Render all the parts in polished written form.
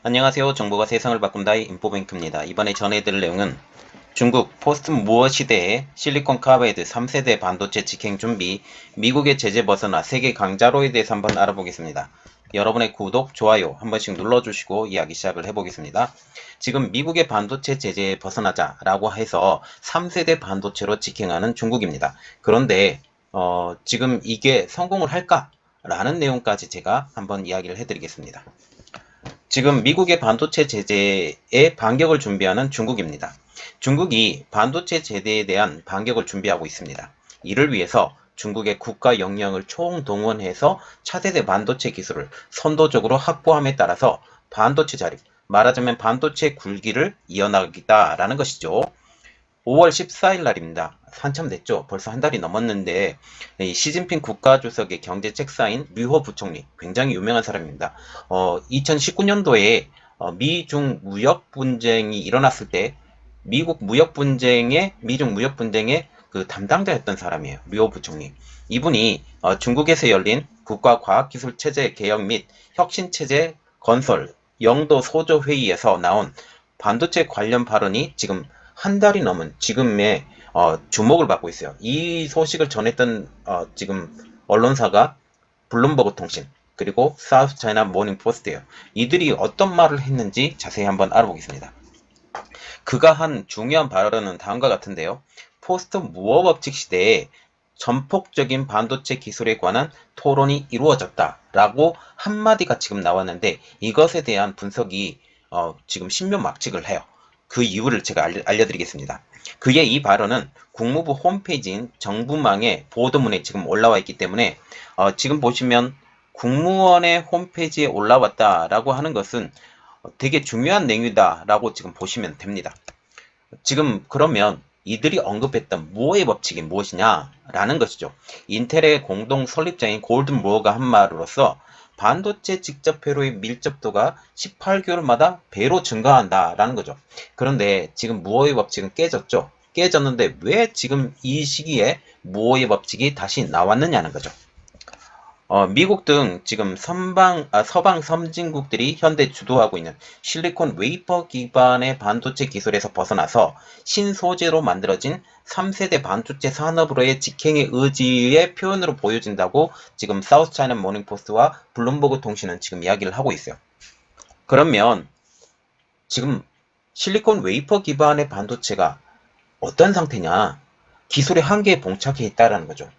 안녕하세요. 정보가 세상을 바꾼다의 인포뱅크입니다. 이번에 전해드릴 내용은 중국 포스트 무어 시대의 실리콘 카바이드 3세대 반도체 직행 준비, 미국의 제재 벗어나 세계 강자로에 대해서 한번 알아보겠습니다. 여러분의 구독, 좋아요 한 번씩 눌러주시고 이야기 시작을 해보겠습니다. 지금 미국의 반도체 제재에 벗어나자라고 해서 3세대 반도체로 직행하는 중국입니다. 그런데 지금 이게 성공을 할까? 라는 내용까지 제가 한번 이야기를 해드리겠습니다. 지금 미국의 반도체 제재에 반격을 준비하는 중국입니다. 중국이 반도체 제재에 대한 반격을 준비하고 있습니다. 이를 위해서 중국의 국가 역량을 총동원해서 차세대 반도체 기술을 선도적으로 확보함에 따라서 반도체 자립, 말하자면 반도체 굴기를 이어나가겠다라는 것이죠. 5월 14일 날입니다. 한참 됐죠. 벌써 한 달이 넘었는데 시진핑 국가주석의 경제 책사인 류호 부총리, 굉장히 유명한 사람입니다. 2019년도에 미중 무역 분쟁이 일어났을 때 미중 무역 분쟁의 그 담당자였던 사람이에요. 류호 부총리. 이분이 중국에서 열린 국가과학기술체제 개혁 및 혁신체제 건설 영도 소조 회의에서 나온 반도체 관련 발언이 지금 한 달이 넘은 지금의 주목을 받고 있어요. 이 소식을 전했던 지금 언론사가 블룸버그 통신 그리고 사우스 차이나 모닝 포스트예요. 이들이 어떤 말을 했는지 자세히 한번 알아보겠습니다. 그가 한 중요한 발언은 다음과 같은데요. 포스트 무어 법칙 시대에 전폭적인 반도체 기술에 관한 토론이 이루어졌다라고 한마디가 지금 나왔는데 이것에 대한 분석이 지금 신묘막측을 해요. 그 이유를 제가 알려드리겠습니다. 그의 이 발언은 국무부 홈페이지인 정부망의 보도문에 지금 올라와 있기 때문에 지금 보시면 국무원의 홈페이지에 올라왔다라고 하는 것은 되게 중요한 내용이다라고 지금 보시면 됩니다. 지금 그러면 이들이 언급했던 무어의 법칙이 무엇이냐라는 것이죠. 인텔의 공동 설립자인 골든 무어가 한 말로서 반도체 직접 회로의 밀접도가 18개월마다 배로 증가한다라는 거죠. 그런데 지금 무어의 법칙은 깨졌죠. 깨졌는데 왜 지금 이 시기에 무어의 법칙이 다시 나왔느냐는 거죠. 미국 등 지금 서방 선진국들이 현대 주도하고 있는 실리콘 웨이퍼 기반의 반도체 기술에서 벗어나서 신소재로 만들어진 3세대 반도체 산업으로의 직행의 의지의 표현으로 보여진다고 지금 사우스 차이나 모닝포스트와 블룸버그 통신은 지금 이야기를 하고 있어요. 그러면 지금 실리콘 웨이퍼 기반의 반도체가 어떤 상태냐? 기술의 한계에 봉착해 있다는 거죠.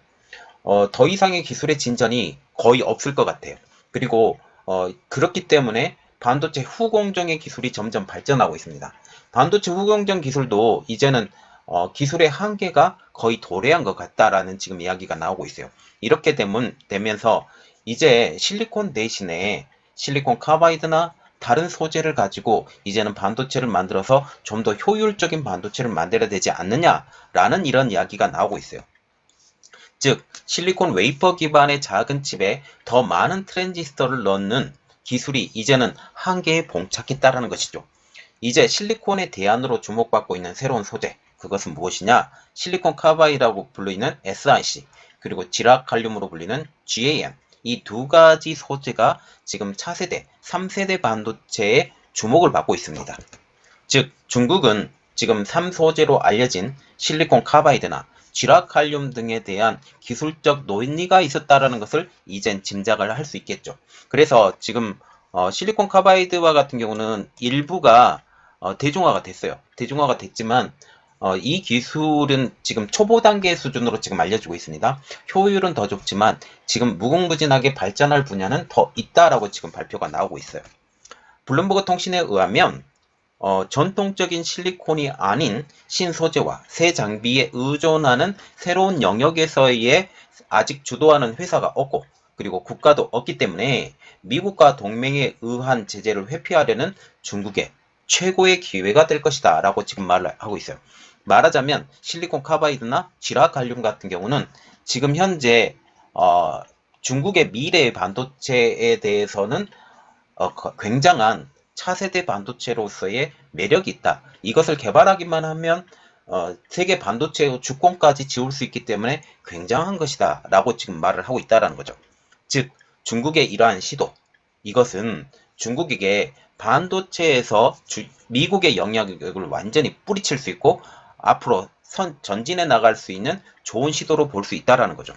더 이상의 기술의 진전이 거의 없을 것 같아요. 그리고 그렇기 때문에 반도체 후공정의 기술이 점점 발전하고 있습니다. 반도체 후공정 기술도 이제는 기술의 한계가 거의 도래한 것 같다라는 지금 이야기가 나오고 있어요. 이렇게 되면서 이제 실리콘 대신에 실리콘 카바이드나 다른 소재를 가지고 이제는 반도체를 만들어서 좀 더 효율적인 반도체를 만들어야 되지 않느냐라는 이런 이야기가 나오고 있어요. 즉 실리콘 웨이퍼 기반의 작은 칩에 더 많은 트랜지스터를 넣는 기술이 이제는 한계에 봉착했다는 것이죠. 이제 실리콘의 대안으로 주목받고 있는 새로운 소재, 그것은 무엇이냐? 실리콘 카바이드라고 불리는 SiC, 그리고 지라칼륨으로 불리는 GaN, 이 두 가지 소재가 지금 차세대, 3세대 반도체에 주목을 받고 있습니다. 즉 중국은 지금 3소재로 알려진 실리콘 카바이드나 쥐라칼륨 등에 대한 기술적 논의가 있었다라는 것을 이젠 짐작을 할 수 있겠죠. 그래서 지금 실리콘 카바이드와 같은 경우는 일부가 대중화가 됐어요. 대중화가 됐지만 이 기술은 지금 초보 단계 수준으로 지금 알려지고 있습니다. 효율은 더 좋지만 지금 무궁무진하게 발전할 분야는 더 있다라고 지금 발표가 나오고 있어요. 블룸버그 통신에 의하면 전통적인 실리콘이 아닌 신소재와 새 장비에 의존하는 새로운 영역에서의 아직 주도하는 회사가 없고 그리고 국가도 없기 때문에 미국과 동맹에 의한 제재를 회피하려는 중국의 최고의 기회가 될 것이다 라고 지금 말을 하고 있어요. 말하자면 실리콘 카바이드나 지라칼륨 같은 경우는 지금 현재 중국의 미래의 반도체에 대해서는 굉장한 차세대 반도체로서의 매력이 있다. 이것을 개발하기만 하면 세계 반도체 주권까지 지울 수 있기 때문에 굉장한 것이다 라고 지금 말을 하고 있다는 거죠. 즉 중국의 이러한 시도, 이것은 중국에게 반도체에서 미국의 영향력을 완전히 뿌리칠 수 있고 앞으로 전진해 나갈 수 있는 좋은 시도로 볼 수 있다라는 거죠.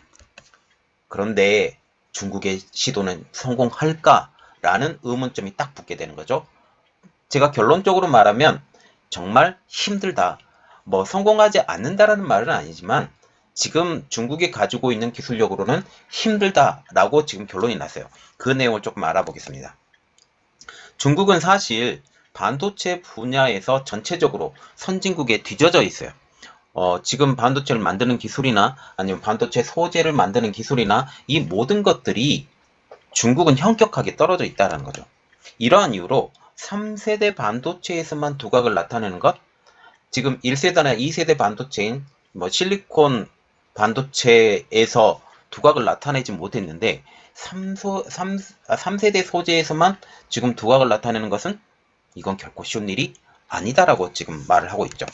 그런데 중국의 시도는 성공할까라는 의문점이 딱 붙게 되는 거죠. 제가 결론적으로 말하면 정말 힘들다. 뭐 성공하지 않는다라는 말은 아니지만 지금 중국이 가지고 있는 기술력으로는 힘들다라고 지금 결론이 났어요. 그 내용을 조금 알아보겠습니다. 중국은 사실 반도체 분야에서 전체적으로 선진국에 뒤져져 있어요. 지금 반도체를 만드는 기술이나 아니면 반도체 소재를 만드는 기술이나 이 모든 것들이 중국은 현격하게 떨어져 있다는 거죠. 이러한 이유로 3세대 반도체에서만 두각을 나타내는 것, 지금 1세대나 2세대 반도체인 뭐 실리콘 반도체에서 두각을 나타내지 못했는데 3세대 소재에서만 지금 두각을 나타내는 것은 이건 결코 쉬운 일이 아니다라고 지금 말을 하고 있죠.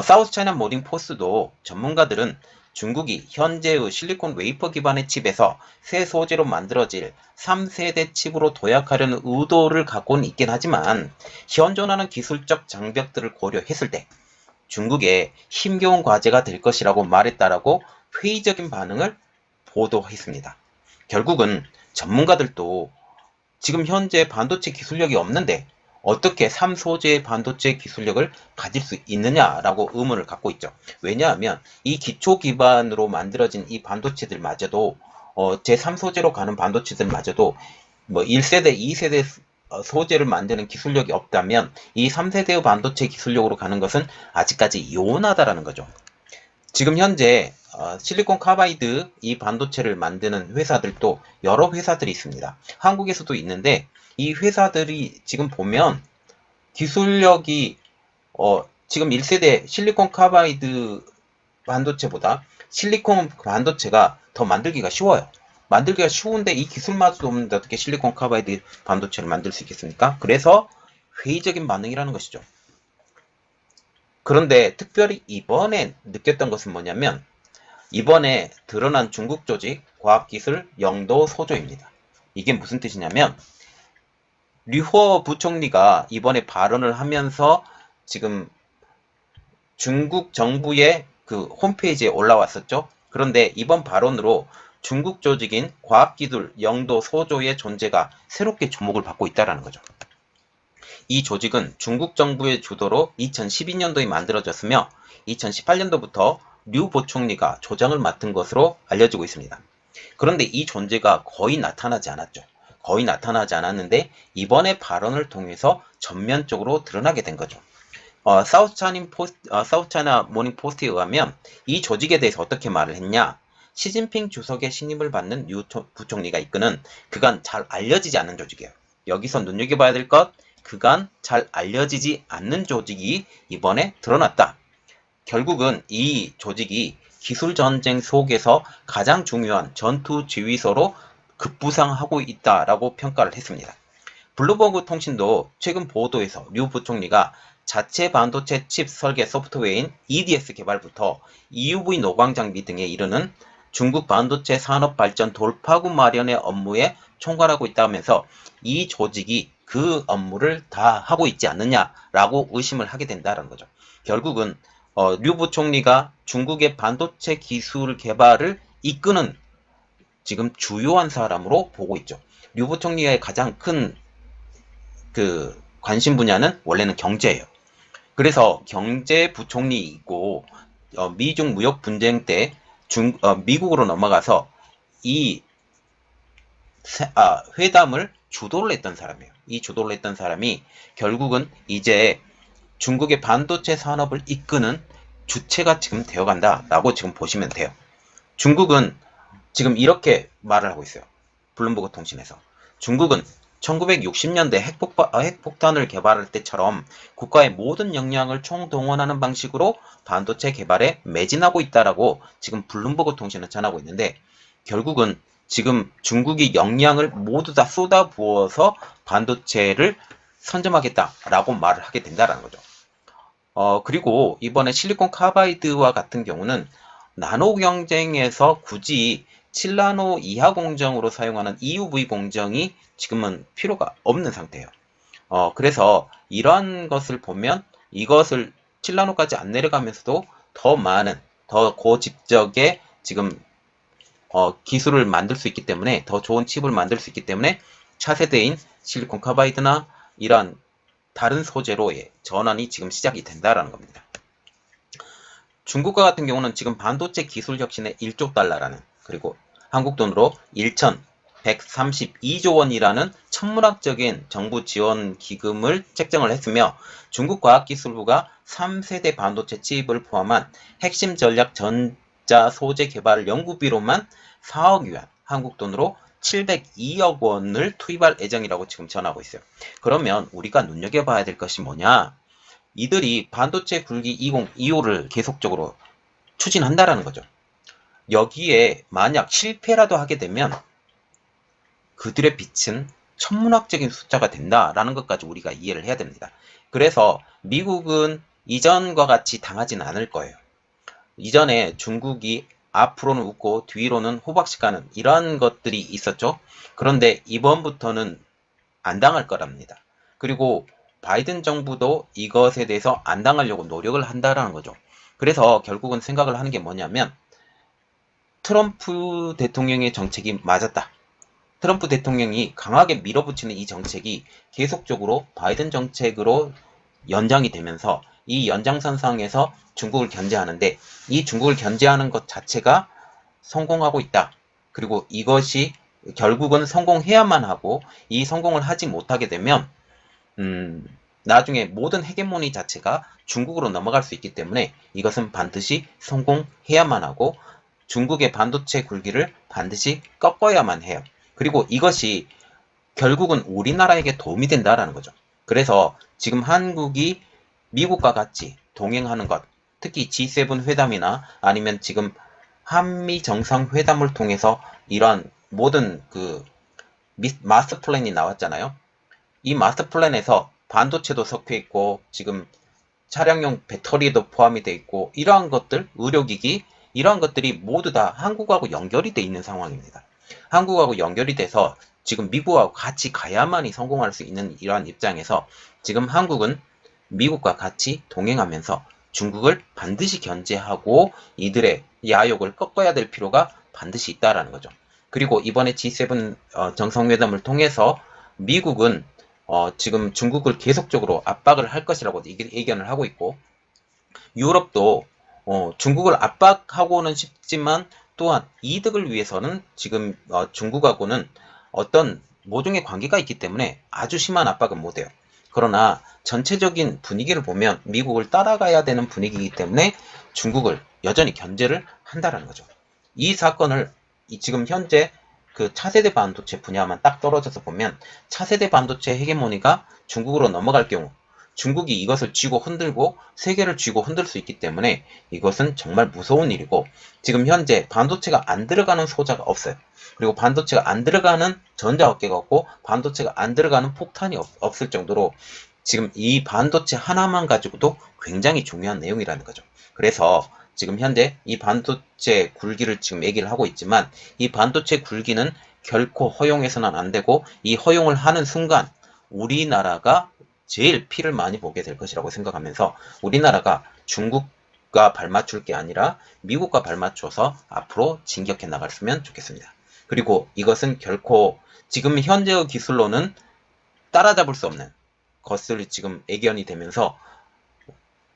사우스 차이나 모닝 포스트도 전문가들은 중국이 현재의 실리콘 웨이퍼 기반의 칩에서 새 소재로 만들어질 3세대 칩으로 도약하려는 의도를 갖고는 있긴 하지만 현존하는 기술적 장벽들을 고려했을 때 중국의 힘겨운 과제가 될 것이라고 말했다라고 회의적인 반응을 보도했습니다. 결국은 전문가들도 지금 현재 반도체 기술력이 없는데 어떻게 3소재의 반도체 기술력을 가질 수 있느냐라고 의문을 갖고 있죠. 왜냐하면 이 기초 기반으로 만들어진 이 반도체들마저도 제3소재로 가는 반도체들마저도 뭐 1세대, 2세대 소재를 만드는 기술력이 없다면 이 3세대의 반도체 기술력으로 가는 것은 아직까지 요원하다라는 거죠. 지금 현재 실리콘 카바이드 이 반도체를 만드는 회사들도 여러 회사들이 있습니다. 한국에서도 있는데 이 회사들이 지금 보면 기술력이 지금 1세대 실리콘 카바이드 반도체보다 실리콘 반도체가 더 만들기가 쉬워요. 만들기가 쉬운데 이 기술마저도 없는데 어떻게 실리콘 카바이드 반도체를 만들 수 있겠습니까? 그래서 회의적인 반응이라는 것이죠. 그런데 특별히 이번에 느꼈던 것은 뭐냐면 이번에 드러난 중국 조직 과학기술 영도 소조입니다. 이게 무슨 뜻이냐면 류허 부총리가 이번에 발언을 하면서 지금 중국 정부의 그 홈페이지에 올라왔었죠. 그런데 이번 발언으로 중국 조직인 과학기술 영도 소조의 존재가 새롭게 주목을 받고 있다는 거죠. 이 조직은 중국 정부의 주도로 2012년도에 만들어졌으며 2018년도부터 류 부총리가 조장을 맡은 것으로 알려지고 있습니다. 그런데 이 존재가 거의 나타나지 않았죠. 거의 나타나지 않았는데 이번에 발언을 통해서 전면적으로 드러나게 된 거죠. 사우스 차이나 모닝 포스트에 의하면 이 조직에 대해서 어떻게 말을 했냐? 시진핑 주석의 신임을 받는 류 부총리가 이끄는 그간 잘 알려지지 않는 조직이에요. 여기서 눈여겨봐야 될 것, 그간 잘 알려지지 않는 조직이 이번에 드러났다. 결국은 이 조직이 기술전쟁 속에서 가장 중요한 전투 지휘소로 급부상하고 있다라고 평가를 했습니다. 블룸버그 통신도 최근 보도에서 류 부총리가 자체 반도체 칩 설계 소프트웨어인 EDS 개발부터 EUV 노광 장비 등에 이르는 중국 반도체 산업 발전 돌파구 마련의 업무에 총괄하고 있다면서 이 조직이 그 업무를 다 하고 있지 않느냐라고 의심을 하게 된다는 거죠. 결국은 류 부총리가 중국의 반도체 기술 개발을 이끄는 지금 주요한 사람으로 보고 있죠. 류 부총리의 가장 큰 그 관심 분야는 원래는 경제예요. 그래서 경제 부총리이고 미중 무역 분쟁 때 미국으로 넘어가서 이 회담을 주도를 했던 사람이에요. 이 주도를 했던 사람이 결국은 이제 중국의 반도체 산업을 이끄는 주체가 지금 되어간다라고 지금 보시면 돼요. 중국은 지금 이렇게 말을 하고 있어요. 블룸버그 통신에서. 중국은 1960년대 핵폭탄을 개발할 때처럼 국가의 모든 역량을 총동원하는 방식으로 반도체 개발에 매진하고 있다라고 지금 블룸버그 통신은 전하고 있는데 결국은 지금 중국이 역량을 모두 다 쏟아부어서 반도체를 선점하겠다라고 말을 하게 된다는 거죠. 그리고 이번에 실리콘 카바이드와 같은 경우는 나노 경쟁에서 굳이 7나노 이하 공정으로 사용하는 EUV 공정이 지금은 필요가 없는 상태예요. 그래서 이러한 것을 보면 이것을 7나노까지 안 내려가면서도 더 많은, 더 고집적의 지금 기술을 만들 수 있기 때문에, 더 좋은 칩을 만들 수 있기 때문에 차세대인 실리콘 카바이드나 이러한 다른 소재로의 전환이 지금 시작이 된다라는 겁니다. 중국과 같은 경우는 지금 반도체 기술 혁신의 1조 달러라는, 그리고 한국 돈으로 1,132조 원이라는 천문학적인 정부 지원 기금을 책정을 했으며, 중국과학기술부가 3세대 반도체 칩을 포함한 핵심 전략 전자 소재 개발 연구비로만 4억 위안, 한국 돈으로 702억 원을 투입할 예정이라고 지금 전하고 있어요. 그러면 우리가 눈여겨봐야 될 것이 뭐냐? 이들이 반도체 굴기 2025를 계속적으로 추진한다라는 거죠. 여기에 만약 실패라도 하게 되면 그들의 빛은 천문학적인 숫자가 된다라는 것까지 우리가 이해를 해야 됩니다. 그래서 미국은 이전과 같이 당하지는 않을 거예요. 이전에 중국이 앞으로는 웃고 뒤로는 호박씨 가는 이런 것들이 있었죠. 그런데 이번부터는 안 당할 거랍니다. 그리고 바이든 정부도 이것에 대해서 안 당하려고 노력을 한다라는 거죠. 그래서 결국은 생각을 하는 게 뭐냐면, 트럼프 대통령의 정책이 맞았다. 트럼프 대통령이 강하게 밀어붙이는 이 정책이 계속적으로 바이든 정책으로 연장이 되면서 이 연장선상에서 중국을 견제하는데, 이 중국을 견제하는 것 자체가 성공하고 있다. 그리고 이것이 결국은 성공해야만 하고, 이 성공을 하지 못하게 되면 나중에 모든 헤게모니 자체가 중국으로 넘어갈 수 있기 때문에 이것은 반드시 성공해야만 하고, 중국의 반도체 굴기를 반드시 꺾어야만 해요. 그리고 이것이 결국은 우리나라에게 도움이 된다라는 거죠. 그래서 지금 한국이 미국과 같이 동행하는 것, 특히 G7 회담이나 아니면 지금 한미 정상회담을 통해서 이러한 모든 마스터 플랜이 나왔잖아요. 이 마스터 플랜에서 반도체도 섞여 있고 지금 차량용 배터리도 포함이 되어 있고, 이러한 것들, 의료기기, 이러한 것들이 모두 다 한국하고 연결이 되어 있는 상황입니다. 한국하고 연결이 돼서 지금 미국하고 같이 가야만이 성공할 수 있는 이러한 입장에서 지금 한국은 미국과 같이 동행하면서 중국을 반드시 견제하고 이들의 야욕을 꺾어야 될 필요가 반드시 있다라는 거죠. 그리고 이번에 G7 정상회담을 통해서 미국은 지금 중국을 계속적으로 압박을 할 것이라고 예견을 하고 있고, 유럽도 중국을 압박하고는 싶지만 또한 이득을 위해서는 지금 중국하고는 어떤 모종의 관계가 있기 때문에 아주 심한 압박은 못해요. 그러나 전체적인 분위기를 보면 미국을 따라가야 되는 분위기이기 때문에 중국을 여전히 견제를 한다라는 거죠. 이 사건을 지금 현재 그 차세대 반도체 분야만 딱 떨어져서 보면, 차세대 반도체 헤게모니가 중국으로 넘어갈 경우 중국이 이것을 쥐고 흔들고 세계를 쥐고 흔들 수 있기 때문에 이것은 정말 무서운 일이고, 지금 현재 반도체가 안 들어가는 소자가 없어요. 그리고 반도체가 안 들어가는 전자업계가 없고 반도체가 안 들어가는 폭탄이 없을 정도로 지금 이 반도체 하나만 가지고도 굉장히 중요한 내용이라는 거죠. 그래서 지금 현재 이 반도체 굴기를 지금 얘기를 하고 있지만, 이 반도체 굴기는 결코 허용해서는 안 되고, 이 허용을 하는 순간 우리나라가 제일 피를 많이 보게 될 것이라고 생각하면서, 우리나라가 중국과 발맞출 게 아니라 미국과 발맞춰서 앞으로 진격해 나갔으면 좋겠습니다. 그리고 이것은 결코 지금 현재의 기술로는 따라잡을 수 없는 것을 지금 예견이 되면서,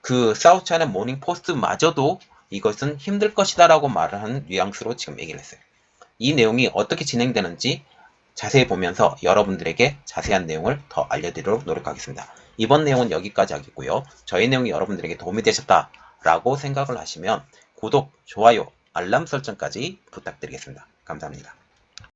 그 사우스차이나 모닝포스트마저도 이것은 힘들 것이다 라고 말을 하는 뉘앙스로 지금 얘기를 했어요. 이 내용이 어떻게 진행되는지 자세히 보면서 여러분들에게 자세한 내용을 더 알려드리도록 노력하겠습니다. 이번 내용은 여기까지 하겠고요. 저희 내용이 여러분들에게 도움이 되셨다라고 생각을 하시면 구독, 좋아요, 알람 설정까지 부탁드리겠습니다. 감사합니다.